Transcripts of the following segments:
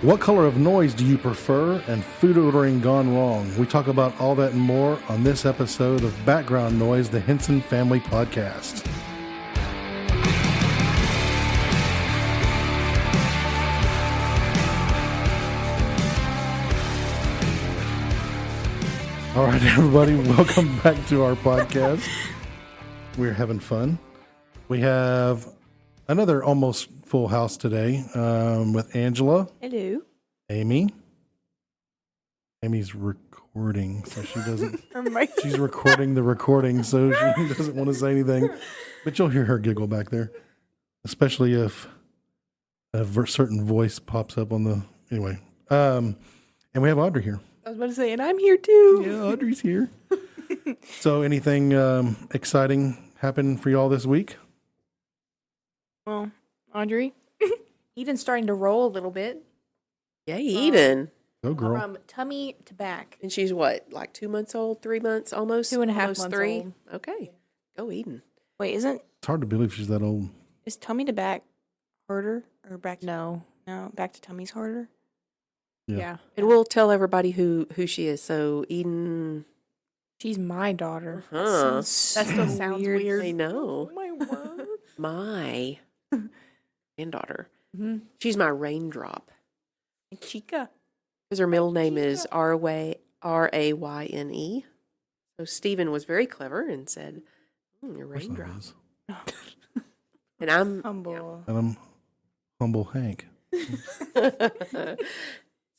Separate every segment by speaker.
Speaker 1: What color of noise do you prefer, and food ordering gone wrong? We talk about all that and more on this episode of Background Noise, the Henson Family Podcast. All right, everybody, welcome back to our podcast. We're having fun. We have another almost full house today with Angela.
Speaker 2: Hello.
Speaker 1: Amy. Amy's recording, so she doesn't.
Speaker 2: Oh
Speaker 1: She's recording the recording, so she doesn't want to say anything. But you'll hear her giggle back there, especially if a certain voice pops up on the. Anyway, and we have Audrey here.
Speaker 2: I was about to say, and I'm here too.
Speaker 1: Yeah, Audrey's here. So, anything exciting happened for y'all this week?
Speaker 2: Well, Audrey, Eden's starting to roll a little bit.
Speaker 3: Yay, Eden.
Speaker 1: Go, girl.
Speaker 2: From tummy to back.
Speaker 3: And she's what, like 2 months old, 3 months, almost?
Speaker 2: 2.5
Speaker 3: almost
Speaker 2: months
Speaker 3: 3?
Speaker 2: old.
Speaker 3: Okay. Go Eden.
Speaker 2: Wait, isn't
Speaker 1: It's hard to believe she's that old.
Speaker 2: is tummy to back harder or back? No, back to tummy's harder.
Speaker 1: Yeah.
Speaker 3: And we'll tell everybody who she is. So Eden.
Speaker 2: She's my daughter.
Speaker 3: Huh.
Speaker 2: That still sounds weird.
Speaker 3: I know.
Speaker 2: Oh my word.
Speaker 3: My granddaughter.
Speaker 2: Mm-hmm.
Speaker 3: She's my raindrop.
Speaker 2: Chica.
Speaker 3: Because her middle name is Rayne. So Stephen was very clever and said, your
Speaker 1: Of course I
Speaker 3: raindrop.
Speaker 1: was.
Speaker 3: And I'm
Speaker 2: Humble.
Speaker 1: And I'm humble Hank.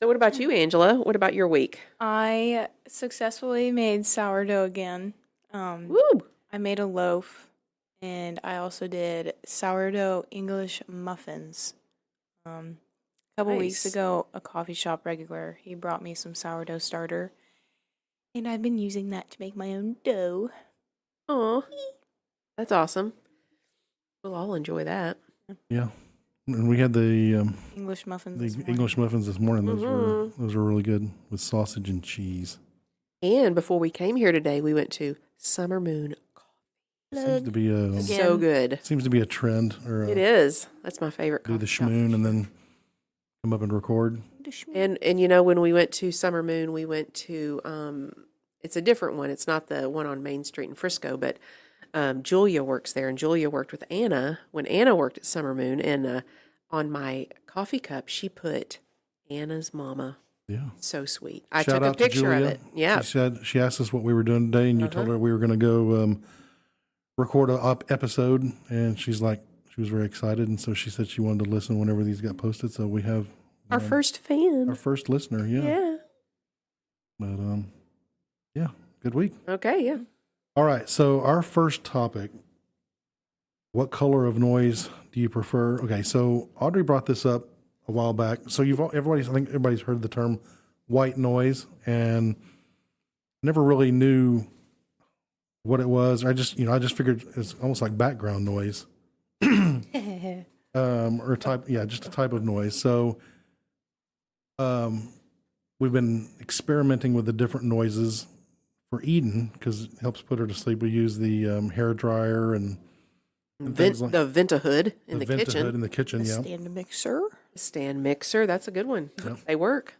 Speaker 3: So what about you, Angela? What about your week?
Speaker 2: I successfully made sourdough again.
Speaker 3: Woo!
Speaker 2: I made a loaf, and I also did sourdough English muffins. A couple weeks
Speaker 3: Nice.
Speaker 2: ago, a coffee shop regular, he brought me some sourdough starter, and I've been using that to make my own dough.
Speaker 3: Oh, that's awesome. We'll all enjoy that.
Speaker 1: Yeah. And we had the
Speaker 2: English muffins. this morning.
Speaker 1: English muffins this morning.
Speaker 3: Mhm.
Speaker 1: Those were really good with sausage and cheese.
Speaker 3: And before we came here today, we went to Summer Moon.
Speaker 1: Seems to be a
Speaker 2: Again.
Speaker 3: So good.
Speaker 1: seems to be a trend. Or
Speaker 3: It is. That's my favorite.
Speaker 1: do the
Speaker 3: coffee shop.
Speaker 1: schmoon and then come up and record.
Speaker 3: And you know, when we went to Summer Moon, we went to it's a different one. It's not the one on Main Street in Frisco, but Julia works there, and Julia worked with Anna when Anna worked at Summer Moon. And on my coffee cup, she put Anna's mama.
Speaker 1: Yeah.
Speaker 3: So sweet. I
Speaker 1: Shout
Speaker 3: took a
Speaker 1: out to
Speaker 3: picture of
Speaker 1: Julia.
Speaker 3: it. Yeah.
Speaker 1: She asked us what we were doing today, and you told her we were going to go record a episode, and she was very excited, and so she said she wanted to listen whenever these got posted. So we have
Speaker 3: Our first fan.
Speaker 1: our first listener. Yeah.
Speaker 3: Yeah.
Speaker 1: But yeah, good week.
Speaker 3: Okay. Yeah.
Speaker 1: All right, so our first topic, what color of noise do you prefer? Okay, so Audrey brought this up a while back. So I think everybody's heard the term white noise and never really knew what it was. I just figured it's almost like background noise. Or just a type of noise. So we've been experimenting with the different noises for Eden because it helps put her to sleep. We use the hair dryer and things like
Speaker 3: The Ventahood in the
Speaker 1: Ventahood
Speaker 3: kitchen.
Speaker 1: in the kitchen. Yeah.
Speaker 2: Stand mixer.
Speaker 3: Stand mixer. That's a good one.
Speaker 1: Yep.
Speaker 3: They work.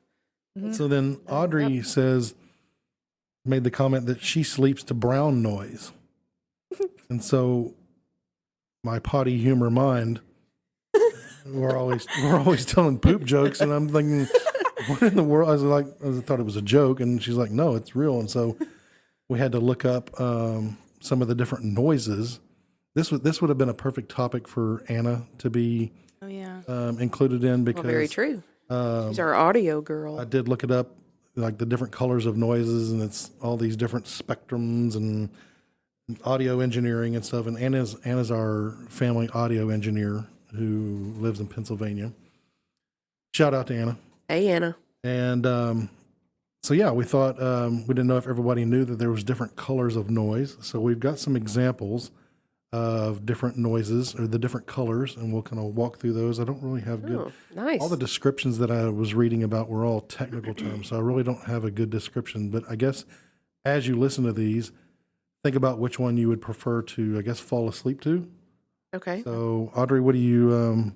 Speaker 1: So then Audrey made the comment that she sleeps to brown noise, and so my potty humor mind, we're always telling poop jokes, and I'm thinking, what in the world? I thought it was a joke, and she's like, no, it's real, and so we had to look up some of the different noises. This would have been a perfect topic for Anna to be
Speaker 2: Oh yeah.
Speaker 1: included in because
Speaker 3: Well, very true. She's our audio girl.
Speaker 1: I did look it up, like the different colors of noises, and it's all these different spectrums and audio engineering and stuff. And Anna's our family audio engineer who lives in Pennsylvania. Shout out to Anna.
Speaker 3: Hey, Anna.
Speaker 1: And so yeah, we thought we didn't know if everybody knew that there was different colors of noise. So we've got some examples of different noises or the different colors, and we'll kind of walk through those. I don't really have good.
Speaker 3: Oh, nice.
Speaker 1: All the descriptions that I was reading about were all technical terms, so I really don't have a good description. But I guess as you listen to these, think about which one you would prefer to, I guess, fall asleep to.
Speaker 3: Okay.
Speaker 1: So, Audrey, what do you?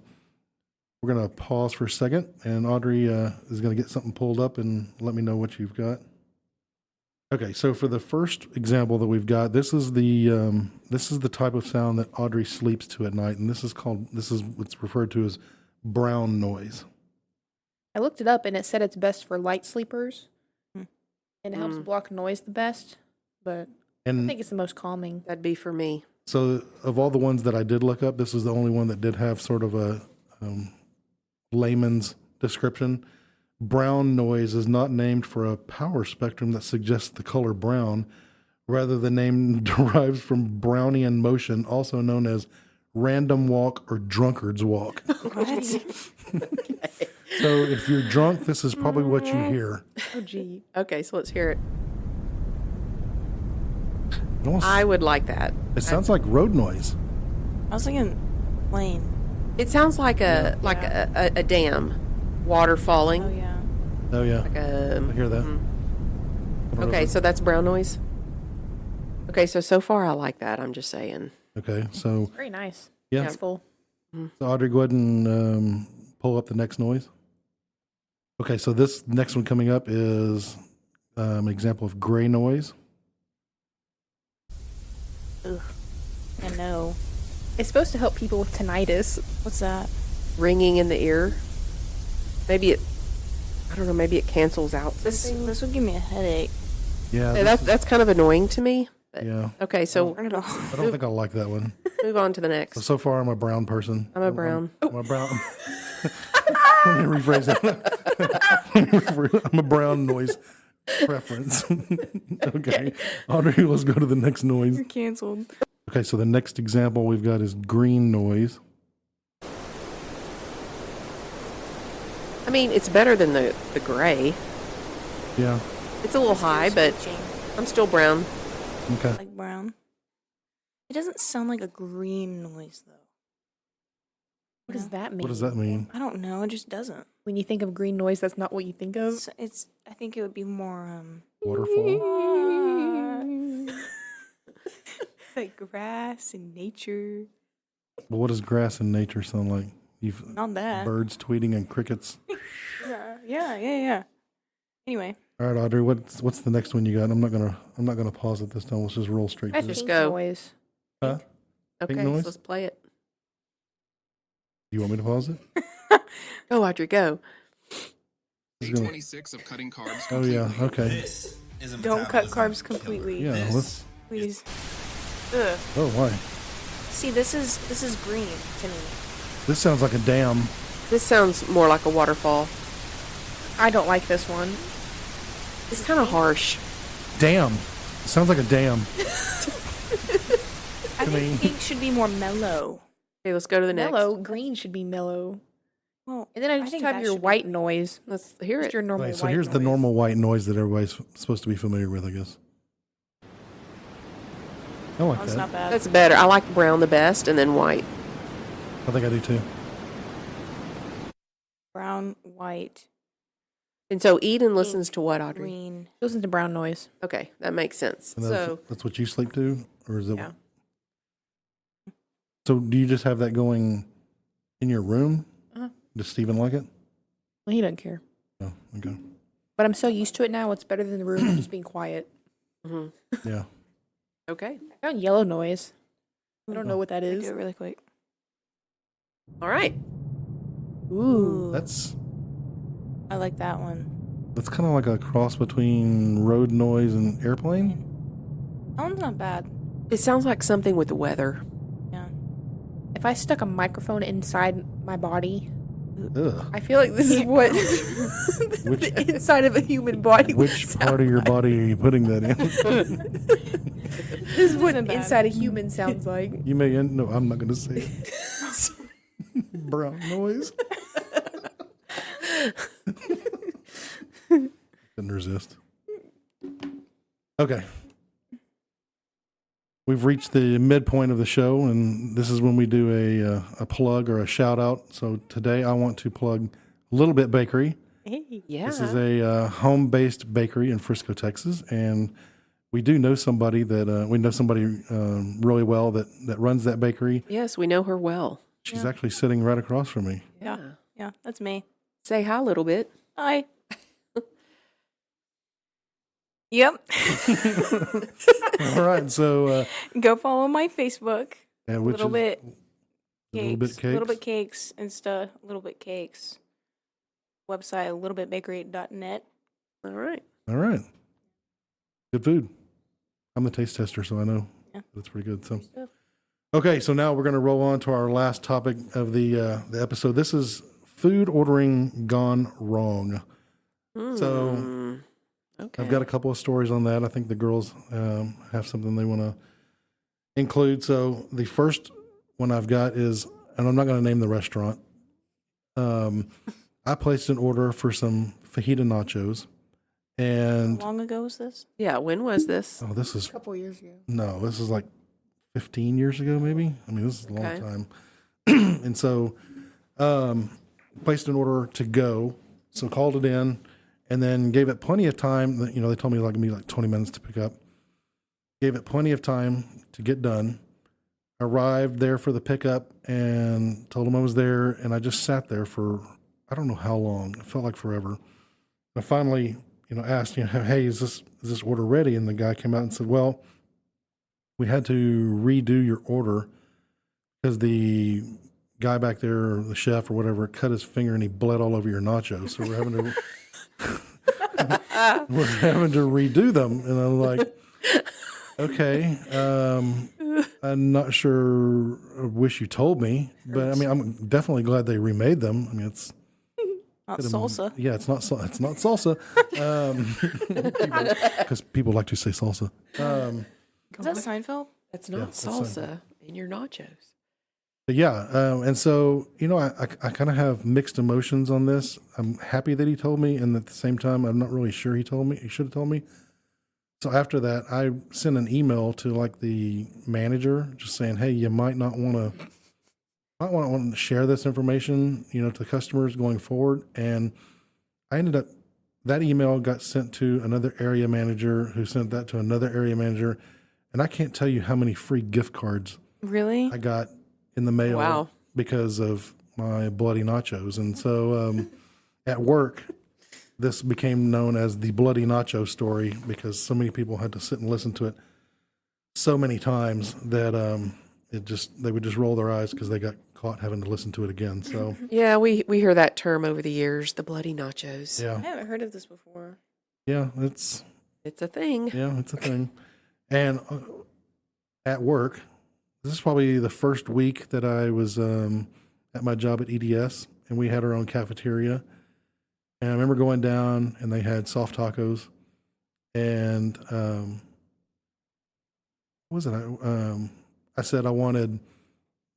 Speaker 1: We're going to pause for a second, and Audrey is going to get something pulled up and let me know what you've got. Okay, so for the first example that we've got, this is the type of sound that Audrey sleeps to at night, and this is what's referred to as brown noise.
Speaker 4: I looked it up and it said it's best for light sleepers
Speaker 2: Mm.
Speaker 4: and it helps block noise the best, but I
Speaker 1: And
Speaker 4: think it's the most calming.
Speaker 3: That'd be for me.
Speaker 1: so, of all the ones that I did look up, this is the only one that did have sort of a layman's description. Brown noise is not named for a power spectrum that suggests the color brown. Rather, the name derives from Brownian motion, also known as random walk or drunkard's walk.
Speaker 2: What?
Speaker 1: So, if you're drunk, this is probably what you hear.
Speaker 4: Oh, gee.
Speaker 3: Okay, so let's hear it.
Speaker 1: It almost-
Speaker 3: I would like that.
Speaker 1: It sounds like road noise.
Speaker 2: I was thinking plane.
Speaker 3: It sounds like a dam, water falling.
Speaker 2: Oh, yeah.
Speaker 1: Oh yeah,
Speaker 3: Like
Speaker 1: I hear that.
Speaker 3: Okay, so that's brown noise. Okay, so far I like that. I'm just saying.
Speaker 1: Okay, so
Speaker 4: Very nice.
Speaker 1: yeah,
Speaker 4: Peaceful.
Speaker 1: so Audrey, go ahead and pull up the next noise. Okay, so this next one coming up is an example of gray noise.
Speaker 2: Ugh. I know.
Speaker 4: It's supposed to help people with tinnitus.
Speaker 2: What's that?
Speaker 3: Ringing in the ear. Maybe it. I don't know. Maybe it cancels out something.
Speaker 2: This would give me a headache.
Speaker 1: Yeah,
Speaker 3: Yeah,
Speaker 1: this is-
Speaker 3: that's kind of annoying to me. But,
Speaker 1: yeah.
Speaker 3: Okay, so
Speaker 2: Turn it off.
Speaker 1: I don't think I like that one.
Speaker 3: move on to the next.
Speaker 1: So far, I'm a brown person.
Speaker 3: I'm a brown.
Speaker 1: I'm a brown. Let me rephrase that. I'm a brown noise preference. Okay, Audrey, let's go to the next noise.
Speaker 2: You're canceled.
Speaker 1: Okay, so the next example we've got is green noise.
Speaker 3: I mean, it's better than the gray.
Speaker 1: Yeah.
Speaker 3: It's a little high, but
Speaker 2: Switching,
Speaker 3: I'm still brown.
Speaker 1: Okay.
Speaker 2: like brown. It doesn't sound like a green noise though.
Speaker 4: What does that mean?
Speaker 1: What does that mean?
Speaker 2: I don't know. It just doesn't.
Speaker 4: When you think of green noise, that's not what you think of.
Speaker 2: It's I think it would be more
Speaker 1: Waterfall.
Speaker 2: like grass and nature.
Speaker 1: But what does grass in nature sound like? You've
Speaker 2: Not that.
Speaker 1: birds tweeting and crickets.
Speaker 2: Yeah. Anyway,
Speaker 1: All right, Audrey, what's the next one you got? I'm not gonna pause it this time. Let's just roll straight to
Speaker 4: That's
Speaker 1: this.
Speaker 3: Just
Speaker 4: pink
Speaker 3: go.
Speaker 4: noise.
Speaker 1: Huh?
Speaker 3: Okay, so
Speaker 1: noise?
Speaker 3: let's play it.
Speaker 1: You want me to pause it?
Speaker 3: Go, Audrey, go.
Speaker 1: It's gonna-
Speaker 5: 26 of cutting carbs.
Speaker 1: Oh yeah. Okay.
Speaker 5: This is a
Speaker 2: don't cut
Speaker 5: metabolism
Speaker 2: carbs
Speaker 5: killer.
Speaker 2: completely,
Speaker 1: Yeah. Let's.
Speaker 2: please. Ugh.
Speaker 1: Oh, why?
Speaker 2: See, this is green to me.
Speaker 1: This sounds like a dam.
Speaker 3: This sounds more like a waterfall.
Speaker 4: I don't like this one.
Speaker 3: It's kind of harsh.
Speaker 1: Dam. It sounds like a dam.
Speaker 2: I
Speaker 1: mean-
Speaker 2: think pink should be more mellow.
Speaker 3: Okay, let's go to the next.
Speaker 4: Mellow. Green should be mellow.
Speaker 2: Well,
Speaker 4: And then I just
Speaker 2: think
Speaker 4: have
Speaker 2: that
Speaker 4: your
Speaker 2: should be-
Speaker 4: white noise.
Speaker 3: Let's hear
Speaker 4: Just
Speaker 3: it.
Speaker 4: your normal
Speaker 1: Right, so
Speaker 4: white
Speaker 1: here's the
Speaker 4: noise.
Speaker 1: normal white noise that everybody's supposed to be familiar with, I guess. I like
Speaker 2: That's
Speaker 1: that.
Speaker 2: not bad.
Speaker 3: That's better. I like brown the best, and then white.
Speaker 1: I think I do too.
Speaker 2: Brown, white,
Speaker 3: And so Eden listens to what, Audrey?
Speaker 2: green.
Speaker 4: Listen to brown noise.
Speaker 3: Okay, that makes sense.
Speaker 1: And
Speaker 3: So
Speaker 1: that's what you sleep to, or is it?
Speaker 4: Yeah.
Speaker 1: So do you just have that going in your room?
Speaker 4: Uh-huh.
Speaker 1: Does Steven like it?
Speaker 4: Well, he doesn't care.
Speaker 1: Oh, okay.
Speaker 4: But I'm so used to it now. It's better than the room just being quiet.
Speaker 3: mhm.
Speaker 1: Yeah.
Speaker 3: Okay.
Speaker 4: I found yellow noise. I don't know what that
Speaker 2: Do
Speaker 4: is.
Speaker 2: it really quick.
Speaker 3: All right.
Speaker 4: Ooh.
Speaker 1: That's
Speaker 2: I like that one.
Speaker 1: kind of like a cross between road noise and airplane.
Speaker 2: That one's not bad.
Speaker 3: It sounds like something with the weather.
Speaker 2: Yeah.
Speaker 4: If I stuck a microphone inside my body,
Speaker 1: Ugh.
Speaker 4: I feel like this is what
Speaker 1: Which-
Speaker 4: the inside of a human body would
Speaker 1: Which
Speaker 4: sound
Speaker 1: part of your
Speaker 4: like.
Speaker 1: body are you putting that in?
Speaker 4: This is what
Speaker 2: Isn't bad.
Speaker 4: inside a human sounds like.
Speaker 1: You may end. No, I'm not going to say it. Brown noise. Couldn't resist. Okay. We've reached the midpoint of the show, and this is when we do a plug or a shout out. So today I want to plug Little Bit Bakery.
Speaker 3: Yeah.
Speaker 1: This is a home-based bakery in Frisco, Texas, and we do know somebody that we know somebody really well that runs that bakery.
Speaker 3: Yes, we know her well.
Speaker 1: She's actually sitting right across from me.
Speaker 2: Yeah. Yeah, that's me.
Speaker 3: Say hi a little bit.
Speaker 2: Hi. Yep.
Speaker 1: All right. So,
Speaker 2: Go follow my Facebook.
Speaker 1: and which
Speaker 2: Little
Speaker 1: is
Speaker 2: bit
Speaker 1: a little bit
Speaker 2: cakes. Little bit
Speaker 1: cakes.
Speaker 2: cakes. Insta. Little bit cakes. Website littlebitbakery.net.
Speaker 3: All right.
Speaker 1: All right. Good food. I'm the taste tester, so I know
Speaker 2: Yeah.
Speaker 1: that's pretty good. So,
Speaker 3: stuff.
Speaker 1: okay, so now we're going to roll on to our last topic of the episode. This is food ordering gone wrong. So,
Speaker 3: okay.
Speaker 1: I've got a couple of stories on that. I think the girls have something they want to include. So, the first one I've got is, and I'm not going to name the restaurant. I placed an order for some fajita nachos, and
Speaker 2: How long ago was this?
Speaker 3: Yeah. When was this?
Speaker 1: oh, this is
Speaker 4: A couple years ago.
Speaker 1: no, this is like 15 years ago, maybe. I mean, this is a long
Speaker 3: Okay.
Speaker 1: time. And so, placed an order to go. So called it in, and then gave it plenty of time. They told me like it'd be like 20 minutes to pick up. Gave it plenty of time to get done. Arrived there for the pickup and told them I was there, and I just sat there for I don't know how long. It felt like forever. I finally, asked, hey, is this order ready? And the guy came out and said, well, we had to redo your order because the guy back there, or the chef or whatever, cut his finger and he bled all over your nachos. So we're having to redo them. And I'm like, okay, I'm not sure. I wish you told me, but I mean, I'm definitely glad they remade them. I mean, it's
Speaker 2: Not salsa.
Speaker 1: yeah, it's not salsa, because people like to say salsa.
Speaker 2: Is that Seinfeld?
Speaker 3: That's not
Speaker 1: that's
Speaker 3: salsa in your nachos.
Speaker 1: But yeah, and so I kind of have mixed emotions on this. I'm happy that he told me, and at the same time, I'm not really sure he told me. He should have told me. So after that, I sent an email to like the manager, just saying, "Hey, you might want to share this information, to customers going forward." And I ended up that email got sent to another area manager, who sent that to another area manager, and I can't tell you how many free gift cards
Speaker 2: Really?
Speaker 1: I got in the mail
Speaker 3: Wow.
Speaker 1: because of my bloody nachos. And so at work, this became known as the bloody nacho story because so many people had to sit and listen to it so many times that they would just roll their eyes because they got caught having to listen to it again. So
Speaker 3: Yeah, we hear that term over the years, the bloody nachos.
Speaker 2: I
Speaker 1: yeah,
Speaker 2: haven't heard of this before.
Speaker 1: it's
Speaker 3: It's a thing.
Speaker 1: a thing. And at work, this is probably the first week that I was at my job at EDS, and we had our own cafeteria. And I remember going down, and they had soft tacos, and what was it? I said I wanted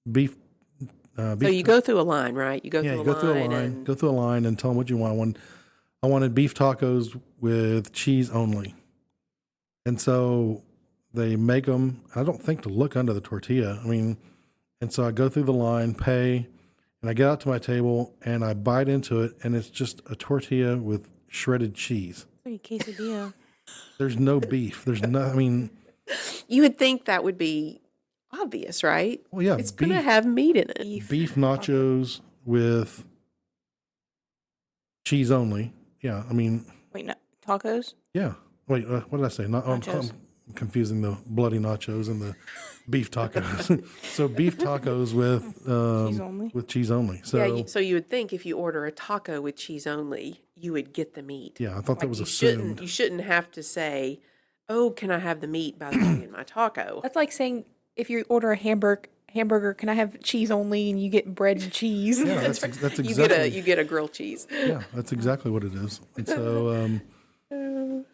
Speaker 1: beef.
Speaker 3: So you go through a line, right? You go
Speaker 1: Yeah,
Speaker 3: through
Speaker 1: you
Speaker 3: a
Speaker 1: go
Speaker 3: line.
Speaker 1: through a line.
Speaker 3: And
Speaker 1: Go through a line and tell them what you want. I wanted beef tacos with cheese only, and so they make them. I don't think to look under the tortilla. I mean, and so I go through the line, pay, and I get out to my table and I bite into it, and it's just a tortilla with shredded cheese.
Speaker 2: It's like a quesadilla.
Speaker 1: There's no beef. There's no. I mean,
Speaker 3: you would think that would be obvious, right?
Speaker 1: well, yeah,
Speaker 3: It's going to have meat in it.
Speaker 1: beef nachos with cheese only. Yeah, I mean,
Speaker 2: Wait, no, tacos?
Speaker 1: yeah. Wait, what did I say?
Speaker 2: Nachos.
Speaker 1: I'm confusing the bloody nachos and the beef tacos. So beef tacos with
Speaker 2: Cheese only?
Speaker 1: with cheese only. So
Speaker 3: Yeah, so you would think if you order a taco with cheese only, you would get the meat.
Speaker 1: yeah, I thought that was
Speaker 3: you
Speaker 1: assumed.
Speaker 3: You shouldn't have to say, "Oh, can I have the meat by the way in my taco?"
Speaker 4: That's like saying if you order a hamburger, can I have cheese only? And you get bread and cheese.
Speaker 1: Yeah, that's exactly.
Speaker 3: You get a grilled cheese.
Speaker 1: Yeah, that's exactly what it is. And so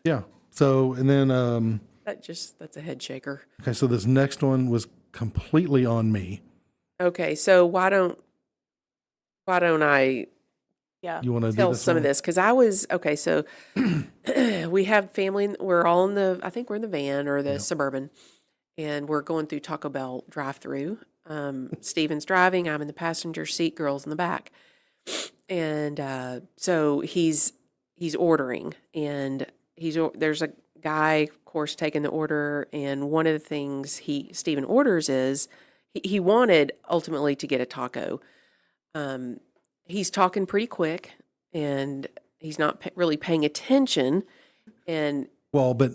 Speaker 1: yeah. So and then
Speaker 3: That's a head shaker.
Speaker 1: okay, so this next one was completely on me.
Speaker 3: Okay, so why don't I
Speaker 2: Yeah.
Speaker 1: You want to do
Speaker 3: tell
Speaker 1: this
Speaker 3: some
Speaker 1: one?
Speaker 3: of this? Because I was okay. So we have family. We're all in the. I think we're in the van or the Suburban, and we're going through Taco Bell drive-through. Steven's driving. I'm in the passenger seat. Girls in the back, and so he's ordering, and there's a guy, of course, taking the order, and one of the things Steven orders is he wanted ultimately to get a taco. he's talking pretty quick and he's not really paying attention. And
Speaker 1: Well, but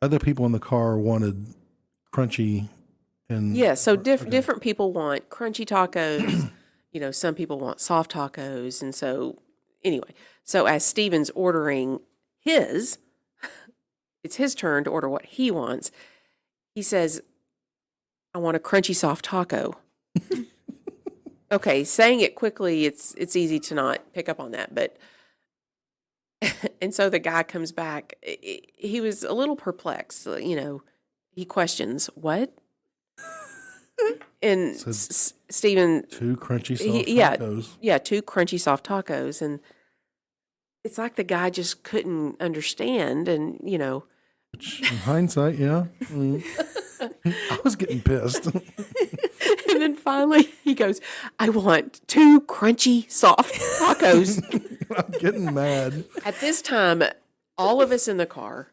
Speaker 1: other people in the car wanted crunchy and
Speaker 3: yeah, so
Speaker 1: okay.
Speaker 3: different people want crunchy tacos. Some people want soft tacos. And so, anyway, so as Steven's ordering his, it's his turn to order what he wants. He says, I want a crunchy soft taco. Okay, saying it quickly, it's easy to not pick up on that. But, and so the guy comes back. He was a little perplexed. He questions, what? And
Speaker 1: Said
Speaker 3: Steven,
Speaker 1: 2 crunchy soft
Speaker 3: yeah,
Speaker 1: tacos.
Speaker 3: yeah, 2 crunchy soft tacos. And it's like the guy just couldn't understand. And,
Speaker 1: Which, in hindsight, yeah. I was getting pissed.
Speaker 3: and then finally he goes, I want 2 crunchy soft tacos.
Speaker 1: I'm getting mad.
Speaker 3: At this time, all of us in the car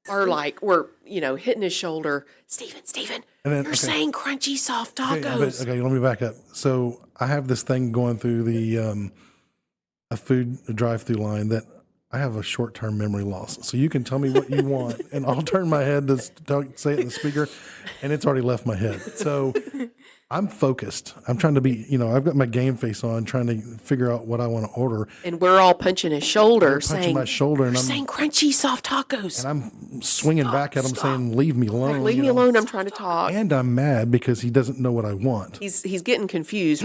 Speaker 3: are like, we're, hitting his shoulder. Steven,
Speaker 1: And then,
Speaker 3: you're
Speaker 1: okay.
Speaker 3: saying crunchy soft
Speaker 1: Okay,
Speaker 3: tacos.
Speaker 1: okay, let me back up. So I have this thing going through the a drive-through line that I have a short-term memory loss. So you can tell me what you want, and I'll turn my head to say it in the speaker, and it's already left my head. So I'm focused. I'm trying to be, I've got my game face on, trying to figure out what I want to order.
Speaker 3: And we're all punching his shoulder,
Speaker 1: Punching
Speaker 3: saying,
Speaker 1: my shoulder, and
Speaker 3: you're
Speaker 1: I'm
Speaker 3: saying crunchy soft tacos.
Speaker 1: and I'm swinging back at him, saying, "Leave me alone.
Speaker 3: Leave me alone. I'm trying to talk.
Speaker 1: And I'm mad because he doesn't know what I want.
Speaker 3: He's getting confused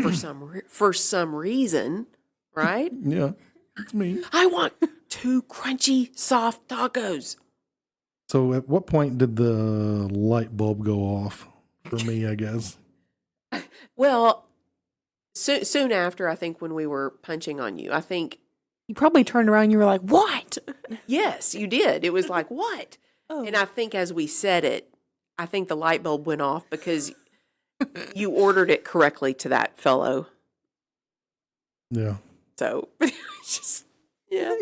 Speaker 3: for some reason, right?
Speaker 1: Yeah, it's me.
Speaker 3: I want 2 crunchy soft tacos.
Speaker 1: So at what point did the light bulb go off for me, I guess?
Speaker 3: Well, soon after, I think when we were punching on you, I think,
Speaker 4: You probably turned around and you were like, what?
Speaker 3: yes, you did. It was like, what?
Speaker 4: Oh.
Speaker 3: And I think as we said it, I think the light bulb went off because you ordered it correctly to that fellow.
Speaker 1: Yeah.
Speaker 3: So, it's just, yeah.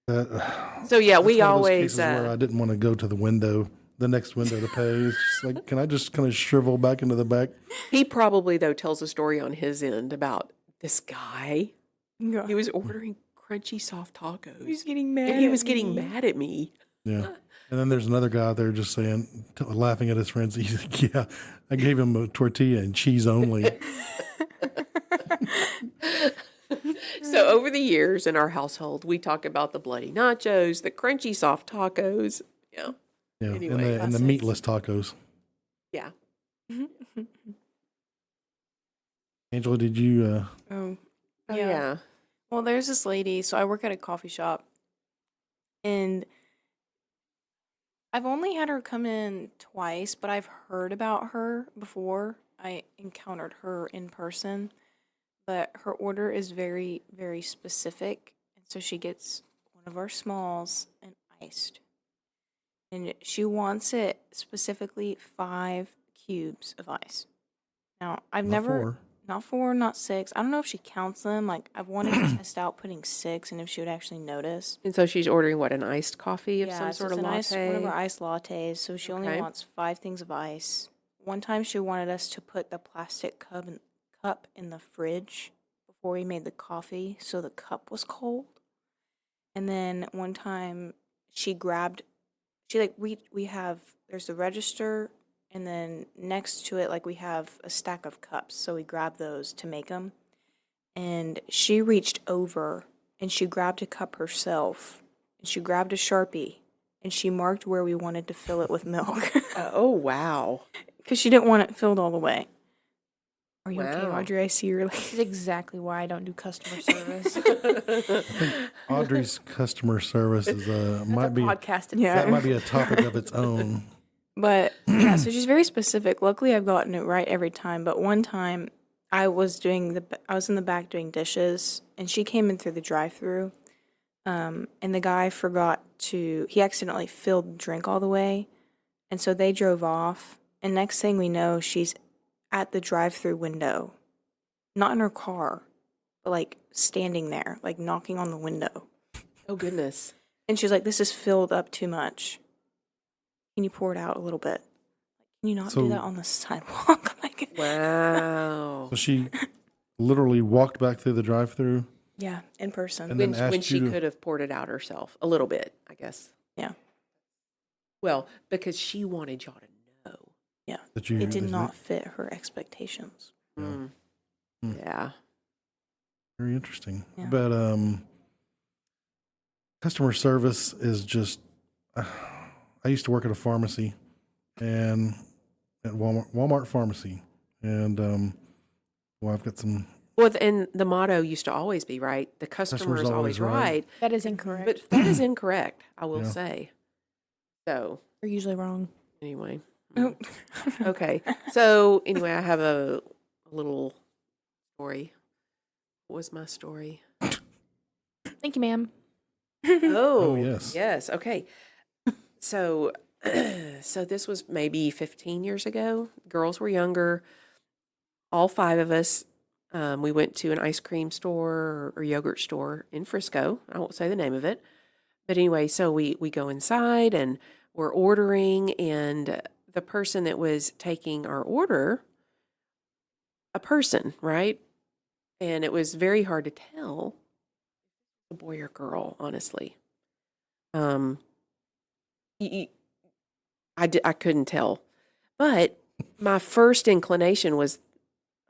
Speaker 1: That,
Speaker 3: So, yeah,
Speaker 1: that's
Speaker 3: we
Speaker 1: one of those
Speaker 3: always,
Speaker 1: cases where I didn't want to go to the next window to pay. It's just like, can I just kind of shrivel back into the back?
Speaker 3: he probably, though, tells a story on his end about this guy.
Speaker 4: Yeah.
Speaker 3: He was ordering crunchy soft tacos.
Speaker 4: He was getting mad.
Speaker 3: And he
Speaker 4: at
Speaker 3: was getting
Speaker 4: me.
Speaker 3: mad at me.
Speaker 1: Yeah. And then there's another guy out there just saying, laughing at his friends. He's like, yeah, I gave him a tortilla and cheese only.
Speaker 3: So over the years in our household, we talk about the bloody nachos, the crunchy soft tacos. Yeah.
Speaker 1: Yeah.
Speaker 3: Anyway,
Speaker 1: and the
Speaker 3: classics.
Speaker 1: meatless tacos.
Speaker 3: Yeah.
Speaker 1: Angela, did you,
Speaker 2: Oh,
Speaker 3: Oh, yeah.
Speaker 2: Well, there's this lady. So I work at a coffee shop, and I've only had her come in twice, but I've heard about her before. I encountered her in person, but her order is very, very specific. And so she gets one of our smalls and iced. And she wants it specifically 5 cubes of ice. Now, I've
Speaker 1: not
Speaker 2: never.
Speaker 1: four?
Speaker 2: Not 4, not 6. I don't know if she counts them. Like, I've wanted to test out putting 6 and if she would actually notice.
Speaker 3: And so she's ordering what, an iced coffee of some
Speaker 2: it's
Speaker 3: sort
Speaker 2: just
Speaker 3: of
Speaker 2: an
Speaker 3: latte?
Speaker 2: one of our iced lattes. So she only
Speaker 3: Okay.
Speaker 2: wants 5 things of ice. One time she wanted us to put the plastic cup in the fridge before we made the coffee so the cup was cold. And then one time we have, there's the register, and then next to it, like, we have a stack of cups. So we grab those to make them. And she reached over and she grabbed a cup herself. And she grabbed a Sharpie and she marked where we wanted to fill it with milk.
Speaker 3: Oh, wow.
Speaker 2: Because she didn't want it filled all the way. Are you okay,
Speaker 3: Wow.
Speaker 2: Audrey? I see you're like, this is exactly why I don't do customer service.
Speaker 1: Audrey's customer service is might be
Speaker 4: Podcast.
Speaker 2: Yeah.
Speaker 1: that might be a topic of its own.
Speaker 2: But yeah, so she's very specific. Luckily, I've gotten it right every time. But one time, I was in the back doing dishes, and she came in through the drive-through, and the guy he accidentally filled the drink all the way, and so they drove off. And next thing we know, she's at the drive-through window, not in her car, but like standing there, like knocking on the window.
Speaker 3: Oh, goodness.
Speaker 2: And she's like, "This is filled up too much. Can you pour it out a little bit? Can you not
Speaker 1: So-
Speaker 2: do that on the sidewalk?" Like,
Speaker 3: Wow.
Speaker 1: So she literally walked back through the drive-through.
Speaker 2: Yeah, in person.
Speaker 1: And
Speaker 3: When,
Speaker 1: then asked
Speaker 3: when she
Speaker 1: you to-
Speaker 3: could have poured it out herself a little bit, I guess.
Speaker 2: Yeah.
Speaker 3: Well, because she wanted y'all to know.
Speaker 2: Yeah.
Speaker 1: That you,
Speaker 2: It did
Speaker 1: that-
Speaker 2: not fit her expectations.
Speaker 3: Mm.
Speaker 1: Mm.
Speaker 3: Yeah.
Speaker 1: Very interesting.
Speaker 2: Yeah.
Speaker 1: But customer service is just. I used to work at a pharmacy, and at Walmart pharmacy, and well, I've got some.
Speaker 3: Well, and the motto used to always be, right? The customer is always right.
Speaker 4: That is incorrect.
Speaker 3: But that is incorrect, I will
Speaker 1: Yeah.
Speaker 3: say. So,
Speaker 4: They're usually wrong.
Speaker 3: anyway.
Speaker 2: Oh.
Speaker 3: Okay. So, anyway, I have a little story. What was my story?
Speaker 4: Thank you, ma'am.
Speaker 3: Oh,
Speaker 1: yes.
Speaker 3: Yes. Okay. So, so this was maybe 15 years ago. Girls were younger. All 5 of us. We went to an ice cream store or yogurt store in Frisco. I won't say the name of it. But anyway, so we go inside and we're ordering, and the person that was taking our order, a person, right? And it was very hard to tell a boy or girl, honestly. I couldn't tell. But my first inclination was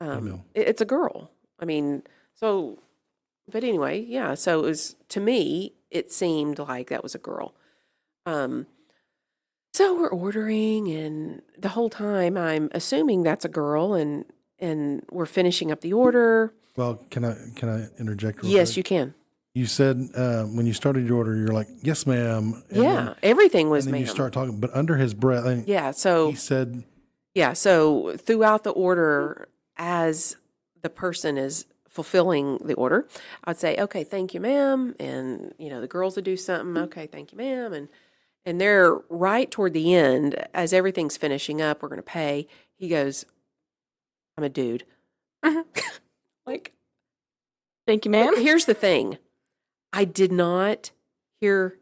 Speaker 1: Female.
Speaker 3: it's a girl. I mean, so, but anyway, yeah. So it was, to me, it seemed like that was a girl. So we're ordering, and the whole time I'm assuming that's a girl, and we're finishing up the order.
Speaker 1: Well, can I interject? Real
Speaker 3: Yes,
Speaker 1: quick?
Speaker 3: you can.
Speaker 1: You said when you started your order, you're like, "Yes, ma'am." And
Speaker 3: Yeah,
Speaker 1: then,
Speaker 3: everything was
Speaker 1: and then
Speaker 3: ma'am.
Speaker 1: you start talking, but under his breath, and
Speaker 3: Yeah, so
Speaker 1: he said,
Speaker 3: yeah, so throughout the order, as the person is fulfilling the order, I'd say, "Okay, thank you, ma'am," and the girls would do something. "Okay, thank you, ma'am," and they're right toward the end, as everything's finishing up, we're going to pay. He goes, "I'm a dude." Like,
Speaker 2: Thank you,
Speaker 3: but
Speaker 2: ma'am.
Speaker 3: here's the thing, I did not hear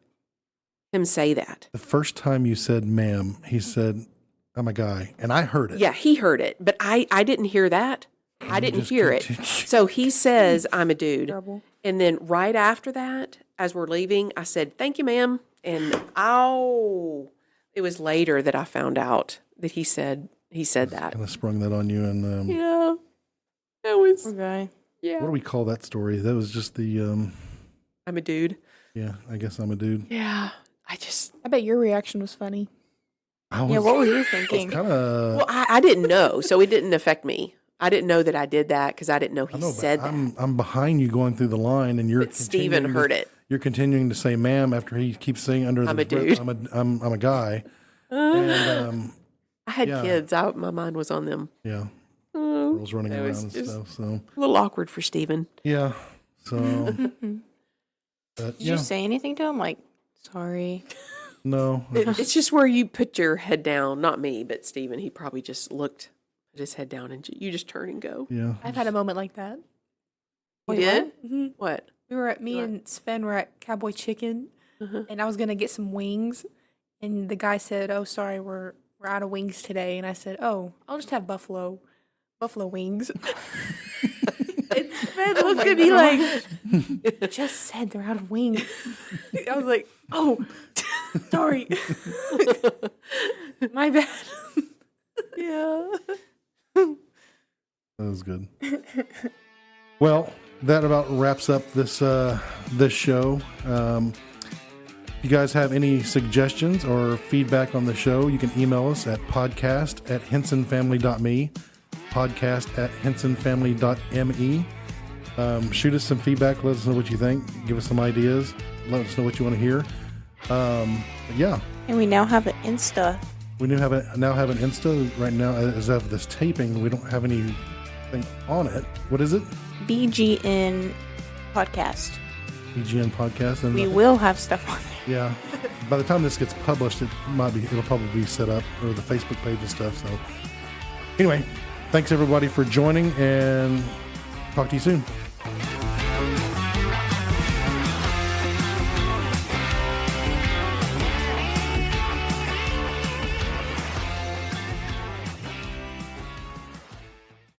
Speaker 3: him say that.
Speaker 1: the first time you said, "Ma'am," he said, "I'm a guy," and I heard it.
Speaker 3: Yeah, he heard it, but I didn't hear that. I
Speaker 1: You
Speaker 3: didn't
Speaker 1: just
Speaker 3: hear it.
Speaker 1: continued.
Speaker 3: So he says, "I'm a dude."
Speaker 4: Trouble.
Speaker 3: And then right after that, as we're leaving, I said, "Thank you, ma'am." And it was later that I found out that he said that.
Speaker 1: Kind of sprung that on you, and
Speaker 3: Yeah. That was,
Speaker 2: Okay.
Speaker 3: yeah.
Speaker 1: what do we call that story? That was just the
Speaker 3: I'm a dude.
Speaker 1: yeah. I guess I'm a dude.
Speaker 3: Yeah.
Speaker 4: I bet your reaction was funny.
Speaker 1: I was,
Speaker 2: Yeah, what were you thinking?
Speaker 1: kind of.
Speaker 3: Well, I didn't know, so it didn't affect me. I didn't know that I did that because I didn't know
Speaker 1: I
Speaker 3: he
Speaker 1: know,
Speaker 3: said
Speaker 1: but
Speaker 3: that.
Speaker 1: I'm behind you going through the line, and you're
Speaker 3: But Steven
Speaker 1: continuing
Speaker 3: heard
Speaker 1: to,
Speaker 3: it.
Speaker 1: You're continuing to say, "Ma'am," after he keeps saying under
Speaker 3: I'm
Speaker 1: the
Speaker 3: a
Speaker 1: breath,
Speaker 3: dude.
Speaker 1: I'm a guy, and
Speaker 3: I had
Speaker 1: yeah.
Speaker 3: kids. My mind was on them.
Speaker 1: yeah,
Speaker 3: Oh,
Speaker 1: girls running
Speaker 3: that
Speaker 1: around
Speaker 3: was
Speaker 1: and
Speaker 3: just
Speaker 1: stuff. So
Speaker 3: a little awkward for Steven.
Speaker 1: yeah, so
Speaker 2: Did
Speaker 1: but,
Speaker 2: you
Speaker 1: yeah,
Speaker 2: say anything to him? Like, sorry.
Speaker 1: no,
Speaker 3: It's just where you put your head down. Not me, but Steven. He probably just looked, put his head down, and you just turn and go.
Speaker 1: yeah.
Speaker 4: I've had a moment like that.
Speaker 3: You
Speaker 2: Wait,
Speaker 3: did?
Speaker 4: hmm
Speaker 3: What?
Speaker 4: We were at me
Speaker 3: What?
Speaker 4: and Sven were at Cowboy Chicken,
Speaker 3: Uh-huh.
Speaker 4: and I was gonna get some wings, and the guy said, "Oh, sorry, we're out of wings today." And I said, "Oh, I'll just have buffalo wings." And Sven looked at me like, "I just said they're out of wings." I was like, "Oh, sorry, my bad."
Speaker 3: Yeah.
Speaker 1: That was good. Well, that about wraps up this this show. If you guys have any suggestions or feedback on the show, you can email us at podcast@hensonfamily.me, podcast@hensonfamily.me. Shoot us some feedback. Let us know what you think. Give us some ideas. Let us know what you want to hear. But yeah,
Speaker 2: And we now have an Insta.
Speaker 1: we now have an Insta right now. As of this taping, we don't have anything on it. What is it?
Speaker 2: BGN podcast.
Speaker 1: EGN podcast. And
Speaker 2: We will have stuff on there.
Speaker 1: yeah, by the time this gets published, it'll probably be set up, or the Facebook page and stuff. So anyway, thanks everybody for joining, and talk to you soon.